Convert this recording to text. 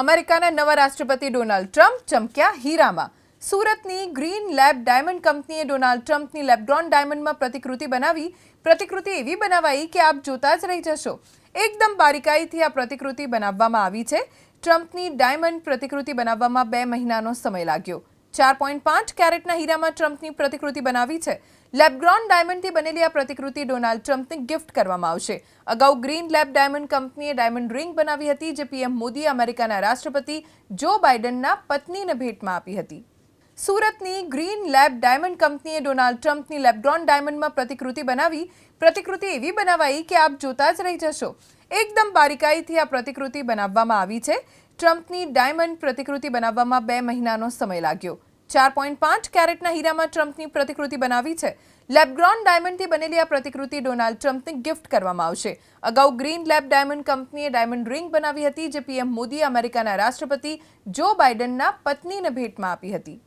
અમેરિકાના નવા રાષ્ટ્રપતિ ડોનાલ્ડ ટ્રમ્પ ચમક્યા હીરામાં। સુરતની ગ્રીન લેબ ડાયમંડ કંપનીએ ડોનાલ્ડ ટ્રમ્પની લેબગ્રોન ડાયમંડમાં પ્રતિકૃતિ બનાવી। પ્રતિકૃતિ એવી બનાવાઈ કે આપ જોતા જ રહી જશો। એકદમ બારીકાઈથી આ પ્રતિકૃતિ બનાવવામાં આવી છે। ટ્રમ્પની ડાયમંડ પ્રતિકૃતિ બનાવવામાં 2 મહિનાનો સમય લાગ્યો। 4.5 કેરેટના હીરામાં ટ્રમ્પની પ્રતિકૃતિ બનાવી છે। લેબગ્રોન ડાયમંડથી બનેલી આ પ્રતિકૃતિ ડોનાલ્ડ ટ્રમ્પને ગિફ્ટ કરવામાં આવશે। અગાઉ ગ્રીન લેબ ડાયમંડ કંપનીએ ડાયમંડ રિંગ બનાવી હતી, જે પીએમ મોદીએ અમેરિકાના રાષ્ટ્રપતિ જો બાઇડનના પત્નીને ભેટમાં આપી હતી। સુરતની ગ્રીન લેબ ડાયમંડ કંપનીએ ડોનાલ્ડ ટ્રમ્પની લેબગ્રોન ડાયમંડમાં પ્રતિકૃતિ બનાવી। પ્રતિકૃતિ એવી બનાવાઈ કે આપ જોતા જ રહી જશો। એકદમ બારીકાઈથી આ પ્રતિકૃતિ બનાવવામાં આવી છે। ટ્રમ્પની ડાયમંડ પ્રતિકૃતિ બનાવવામાં 2 મહિનાનો સમય લાગ્યો। 4.5 કેરેટના હીરામાં ટ્રમ્પની પ્રતિકૃતિ બનાવી છે। લેબગ્રોન ડાયમંડથી બનેલી આ પ્રતિકૃતિ ડોનાલ્ડ ટ્રમ્પને ગિફ્ટ કરવામાં આવશે। અગાઉ ગ્રીન લેબ ડાયમંડ કંપનીએ ડાયમંડ રિંગ બનાવી હતી, જે પીએમ મોદીએ અમેરિકાના રાષ્ટ્રપતિ જો બાઇડનના પત્નીને ભેટમાં આપી હતી।